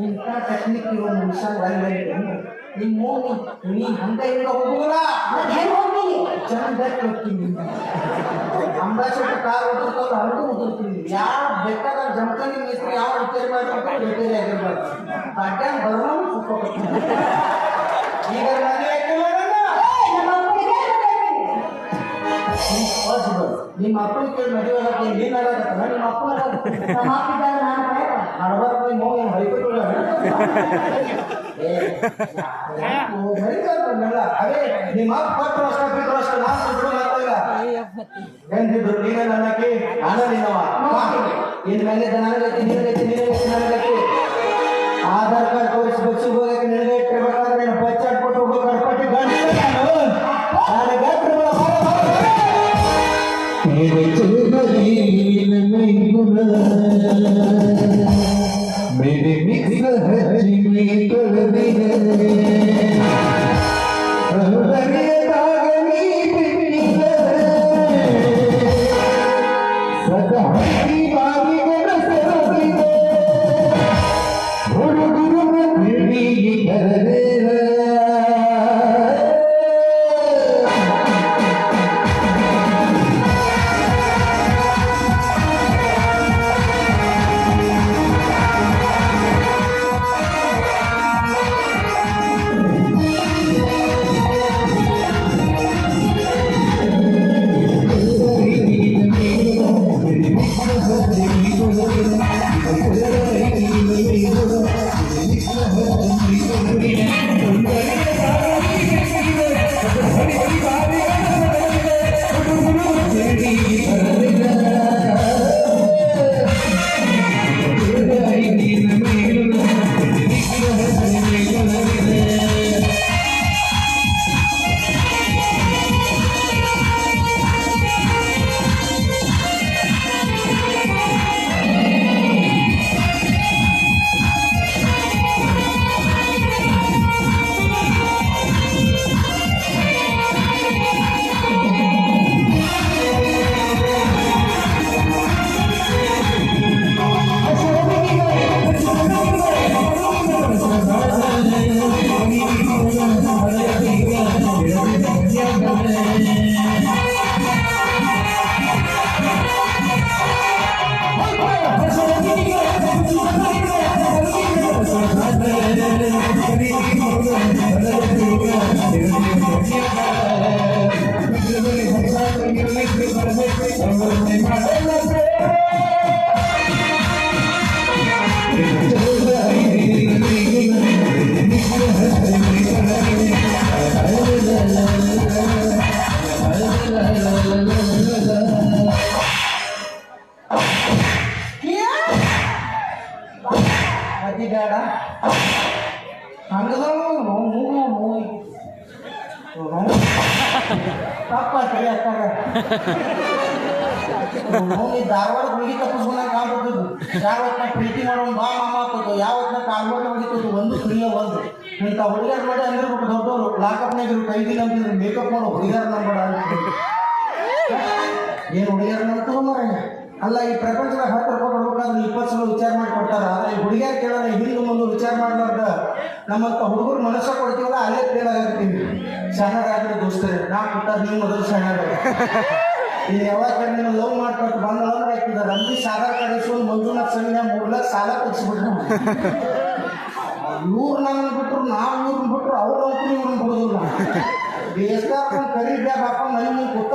ಇಂಥ ಟೆಕ್ನಿಕ್ ಇರೋ ಮನುಷ್ಯ ನಿಮ್ಮ ನೀ ಹಂಗ ಹಿಂಗ ಹೋಗುದಿಲ್ಲ ಹೆಂಗ್ ಹೋಗ್ತೀನಿ ಚಂದ ಹೋಗ್ತೀನಿ ಅಂಬಾಸೆಡರ್ ಕಾರ್ ಓದಿರ್ತಲ್ಲ ಹಂಗೂ ಓದಿರ್ತೀನಿ ಯಾವ ಬೇಕಾದ ಜಮಖಾನಿ ಮೇಸ್ತ್ರಿ ಯಾವ ರಿಪೇರಿ ಮಾಡ್ಕೊಂಡು ರಿಪೇರಿ ಆಗಿರ್ಬಾರ್ದು ಬಾಟ್ಯಾಗ ಬರೋಣ ಈಗ ಮನೆ ನಿಮ್ಮ ಅಪ್ಪನ ಕೇಳಿ ಮದುವೆ ಏನಾಗತ್ತಲ್ಲ ನಿಮ್ಮ ಅಪ್ಪನ ನಮ್ಮ ಅಪ್ಪ ಹಡಬಾರ್ದು ನೋವು ಏನು ಹೊಯ್ಕೊಟ್ಟು ಅದೇ ನಿಮ್ಮ ಅಪ್ಪ ಕೊಟ್ಟರು ಅಷ್ಟ ಬಿಟ್ಟರು ಅಷ್ಟು ನಾನು ದುಡ್ಡು ಮಾಡ್ತಾಯಿಲ್ಲ ಎಂತಿದ್ರು ನೀವೇ ನನ್ನಕ್ಕೆ ನಾನು ನಿನ್ನವ ಇನ್ ಮೇಲೆ ನನಗೈತಿ ನಿನಗೈತಿ ನಿನಗೈತಿ ನನಗೈತಿ ಆಧಾರ್ ಕಾರ್ಡ್ ತೋರಿಸಿ ಬಸ್ಸಿಗೆ ಹೋಗಕ್ಕೆ ನಿನಗೆ ಇಟ್ಟಿರ್ಬೇಕಾದ್ರೆ ನೀನು ಬಚ್ಚಾಟ್ಬಿಟ್ಟು ಹೋಗೋ ಕಡ್ಪಟ್ಟಿ ಗಂಟೆ ನಾನು ಗಂಟೆ मेरे मिक्स हरी में कर दिए हरे दागनी पिटी सदा की बारी में नजर दिए गुरु गुरु में मेरी कर दे ಧಾರವಾಡ ಹುಡುಗಿ ತಪ್ಪಿಸ್ಕೊಂಡ ಕಾಣ್ಬಿಟ್ಟು ಯಾವತ್ನ ಪ್ರೀತಿ ಮಾಡೋಣ ಬಾ ಮಾಮ ಆಗ್ತದೆ ಯಾವತ್ನ ಕಾಲ್ಬೋಟ ಹೊಡಿತದ್ದು ಒಂದು ಕ್ರಿಯ ಒಂದು ಇಂಥ ಹುಡುಗರು ಮಾಡಿ ಅಂದಿರ್ಬಿಟ್ಟು ದೊಡ್ಡವರು ಲಾಕಪ್ನಾಗ ಇರು 5 ದಿನ ಅಂತಿದ್ರು ಮೇಕಪ್ ಮಾಡೋ ಹುಡುಗರ ನಂಬಡ ಏನು ಹುಡುಗಿಯರ ನಂಬ್ತವ ಮಾರ ಅಲ್ಲ ಈ ಪ್ರಪಂಚದಾಗ 10 ರೂಪಾಯಿ ಕೊಡ್ಬೇಕಾದ್ರೆ 20 ಸಲ ವಿಚಾರ ಮಾಡಿ ಕೊಡ್ತಾರ ಆದರೆ ಈ ಹುಡುಗಿಯರು ಕೇಳೋಣ ಹಿಂದೆ ಮುಂದೆ ವಿಚಾರ ಮಾಡ್ಲಾರ್ದ ನಮ್ಮಂತ ಹುಡುಗರು ಮನಸ್ಸ ಕೊಡ್ತೀವಲ್ಲ ಅಲ್ಲೇ ಫೇಲ್ ಆಗಿರ್ತೀವಿ ಶಾಣರಾದ್ರೆ ದೋಸ್ತರೇ ನಾ ಕೊಟ್ಟಾರ ನೀವು ಮೊದಲು ಶಾಣರ ನೀನು ಯಾವಾಗ ನೀನು ಲವ್ ಮಾಡ್ಕೊಟ್ಟು ಬಂದ ಅಂದ್ರೆ ಹಾಕಿದ್ದಾರೆ ಅಂಬರೀಷ್ ಆಧಾರ್ ಕಾರ್ಡ್ ಇಸ್ಕೊಂಡು ಮಂಜುನಾಥ್ ಸಂಘ 3 ಲಕ್ಷ ಸಾಲ ತೆಗಿಸ್ಬಿಟ್ರು ಇವ್ರು ನಮ್ಮನ್ನು ಬಿಟ್ಟರು ನಾವು ಇವ್ರನ್ನ ಬಿಟ್ಟರು ಅವ್ರು ನೌಕರಿ ಇವ್ರನ್ನ ಬಿಡೋದಿಲ್ಲ ಬೇಸ್ತಾರ ಕರಿ ಬ್ಯಾಗ್ ಹಾಕೊಂಡು ಮನೆ ಮುಂದೆ ಕೂತ